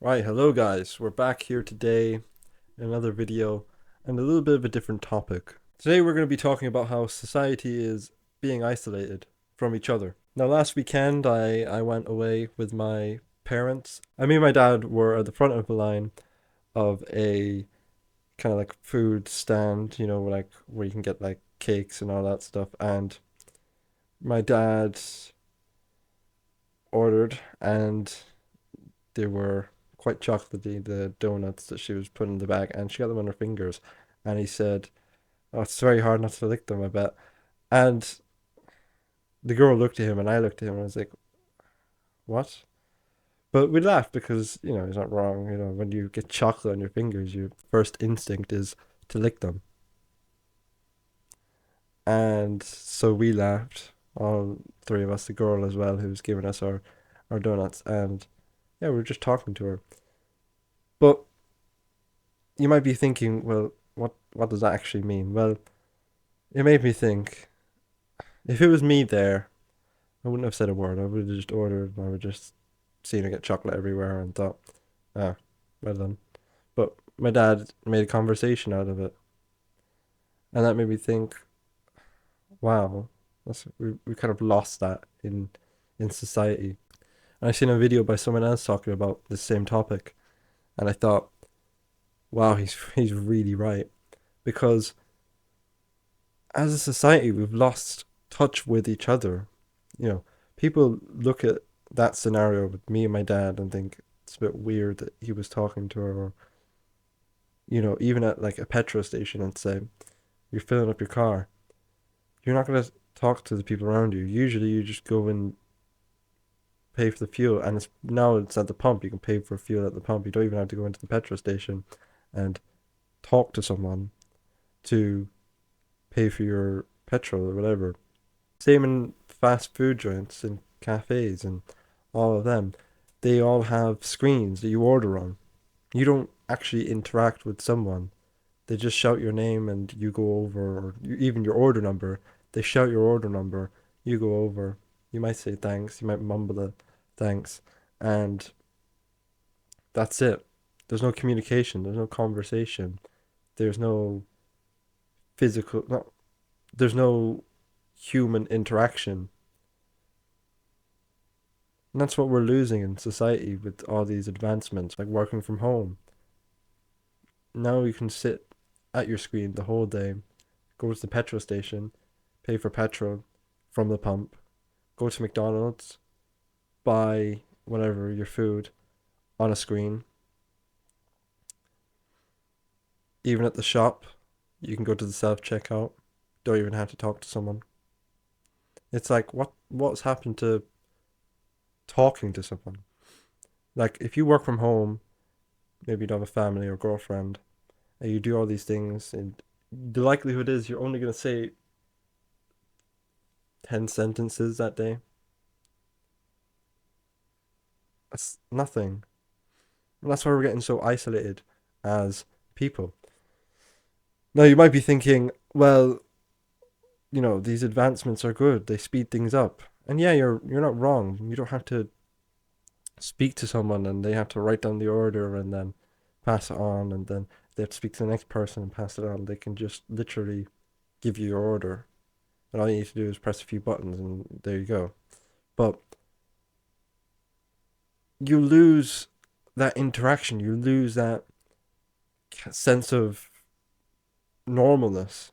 Right, hello guys. We're back here today in another video and a little bit of a different topic. Today we're going to be talking about how society is being isolated from each other. Now last weekend I went away with my parents. Me and my dad were at the front of the line of a kind of like food stand, like where you can get like cakes and all that stuff. And my dad ordered and they were quite chocolatey, the donuts that she was putting in the bag, and she got them on her fingers. And he said, "Oh, it's very hard not to lick them, I bet." And the girl looked at him, and I looked at him, and I was like, "What?" But we laughed because he's not wrong. When you get chocolate on your fingers, your first instinct is to lick them. And so we laughed, all three of us, the girl as well, who was giving us our donuts, and yeah, we were just talking to her. But you might be thinking, well, what does that actually mean? Well, it made me think. If it was me there, I wouldn't have said a word. I would have just ordered. I would just seen her get chocolate everywhere and thought, ah, well done. But my dad made a conversation out of it, and that made me think, wow, we kind of lost that in society. And I seen a video by someone else talking about the same topic, and I thought, wow, he's really right because as a society we've lost touch with each other. You know, people look at that scenario with me and my dad and think it's a bit weird that he was talking to her, or even at like a petrol station and say you're filling up your car. You're not gonna talk to the people around you. Usually, you just go and pay for the fuel, and now it's at the pump. You can pay for fuel at the pump. You don't even have to go into the petrol station and talk to someone to pay for your petrol or whatever. Same in fast food joints and cafes and all of them. They all have screens that you order on. You don't actually interact with someone. They just shout your name and you go over, or even your order number. They shout your order number, you go over. You might say thanks, you might mumble the thanks, and that's it. There's no communication, there's no conversation, there's no physical, no, there's no human interaction. And that's what we're losing in society with all these advancements, like working from home. Now you can sit at your screen the whole day, go to the petrol station, pay for petrol from the pump, go to McDonald's, buy whatever your food on a screen. Even at the shop, you can go to the self checkout. Don't even have to talk to someone. It's like what's happened to talking to someone? Like if you work from home, maybe you don't have a family or girlfriend, and you do all these things, and the likelihood is you're only gonna say 10 sentences that day. That's nothing. And that's why we're getting so isolated as people. Now you might be thinking, well, these advancements are good. They speed things up. And yeah, you're not wrong. You don't have to speak to someone and they have to write down the order and then pass it on, and then they have to speak to the next person and pass it on. They can just literally give you your order. And all you need to do is press a few buttons and there you go. But you lose that interaction. You lose that sense of normalness.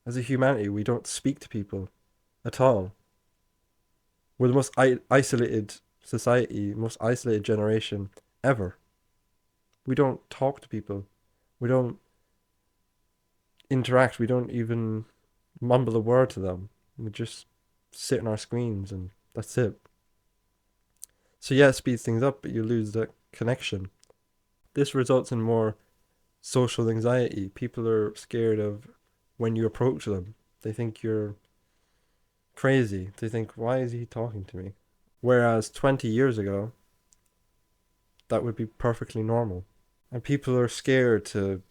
As a humanity, we don't speak to people at all. We're the most isolated society, most isolated generation ever. We don't talk to people. We don't interact. We don't even mumble a word to them. We just sit on our screens and that's it. So yeah, it speeds things up, but you lose that connection. This results in more social anxiety. People are scared of when you approach them. They think you're crazy. They think, why is he talking to me? Whereas 20 years ago, that would be perfectly normal. And people are scared to,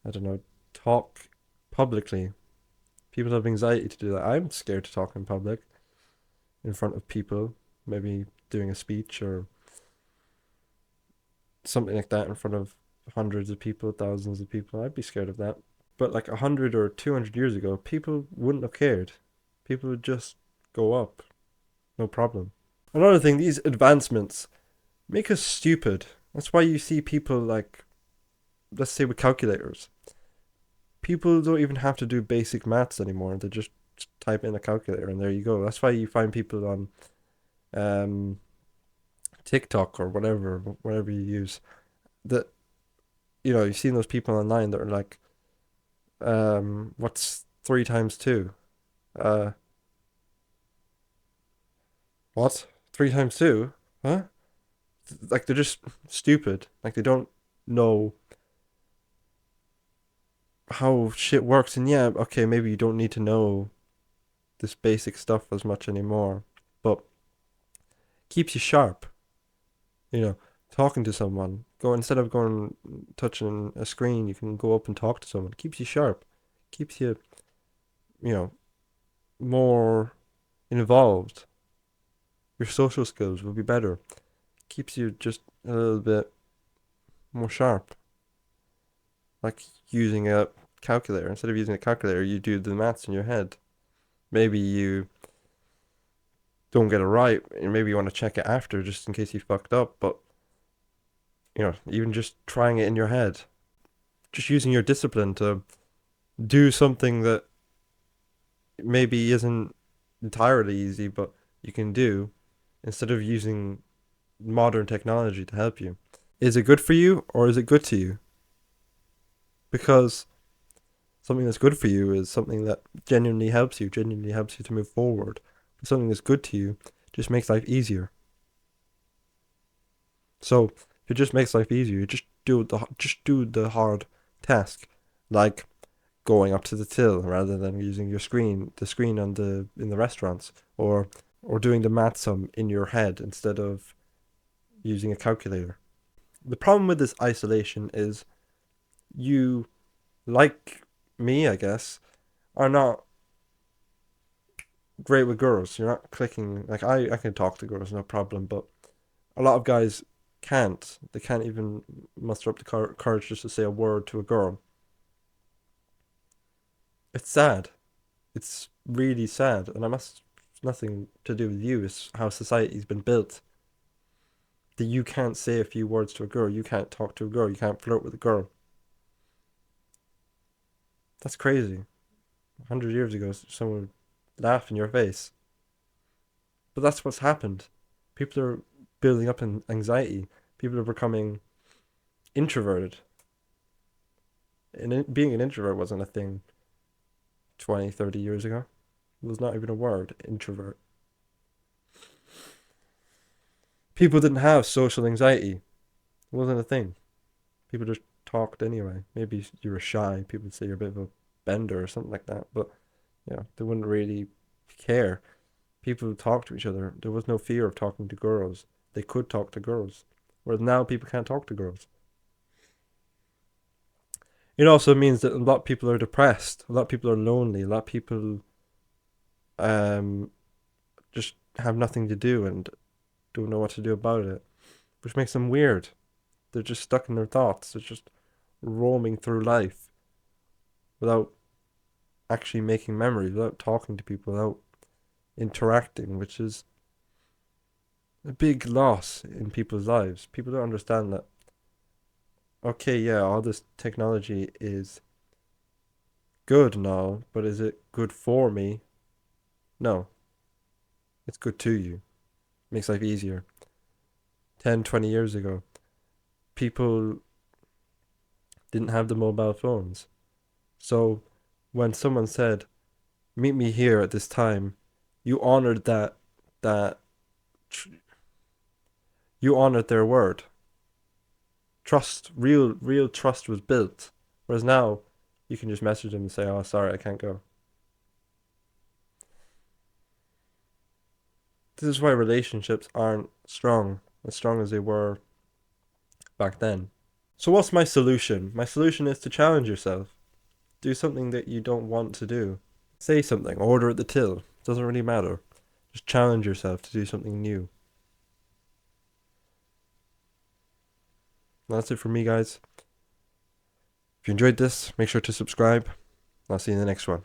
I don't know, talk publicly. People have anxiety to do that. I'm scared to talk in public, in front of people, maybe doing a speech or something like that in front of hundreds of people, thousands of people, I'd be scared of that. But like 100 or 200 years ago, people wouldn't have cared. People would just go up, no problem. Another thing, these advancements make us stupid. That's why you see people like, let's say with calculators, people don't even have to do basic maths anymore. They just type in a calculator and there you go. That's why you find people on um, TikTok or whatever you use, that you've seen those people online that are like, what's 3 times 2? Uh, what? 3 times 2? Huh? Like they're just stupid. Like they don't know how shit works. And yeah, okay, maybe you don't need to know this basic stuff as much anymore, but keeps you sharp. You know, talking to someone, go instead of going touching a screen, you can go up and talk to someone. Keeps you sharp, keeps you, you know, more involved. Your social skills will be better. Keeps you just a little bit more sharp. Like using a calculator. Instead of using a calculator, you do the maths in your head. Maybe you don't get it right, and maybe you want to check it after just in case you fucked up, but even just trying it in your head, just using your discipline to do something that maybe isn't entirely easy, but you can do instead of using modern technology to help you. Is it good for you or is it good to you? Because something that's good for you is something that genuinely helps you to move forward. But something that's good to you just makes life easier. So if it just makes life easier, just do the hard task, like going up to the till rather than using the screen on the in the restaurants, or doing the math sum in your head instead of using a calculator. The problem with this isolation is you, like me, I guess, are not great with girls. You're not clicking. Like I can talk to girls, no problem, but a lot of guys can't. They can't even muster up the courage just to say a word to a girl. It's sad. It's really sad, and it's nothing to do with you. It's how society's been built. That you can't say a few words to a girl, you can't talk to a girl, you can't flirt with a girl. That's crazy. 100 years ago, someone would laugh in your face. But that's what's happened. People are building up in anxiety. People are becoming introverted. And being an introvert wasn't a thing 20, 30 years ago. It was not even a word, introvert. People didn't have social anxiety. It wasn't a thing. People just talked anyway. Maybe you were shy. People would say you're a bit of a bender or something like that. But they wouldn't really care. People would talk to each other. There was no fear of talking to girls. They could talk to girls. Whereas now people can't talk to girls. It also means that a lot of people are depressed. A lot of people are lonely. A lot of people um just have nothing to do and don't know what to do about it, which makes them weird. They're just stuck in their thoughts. They're just roaming through life without actually making memories, without talking to people, without interacting, which is a big loss in people's lives. People don't understand that, okay, yeah, all this technology is good and all, but is it good for me? No, it's good to you. Makes life easier. 10, 20 years ago, people didn't have the mobile phones. So when someone said, meet me here at this time, you honored that you honored their word. Trust, real trust was built. Whereas now, you can just message them and say, "Oh, sorry, I can't go." This is why relationships aren't as strong as they were back then. So what's my solution? My solution is to challenge yourself. Do something that you don't want to do. Say something, order at the till. Doesn't really matter. Just challenge yourself to do something new. That's it for me, guys. If you enjoyed this, make sure to subscribe. I'll see you in the next one.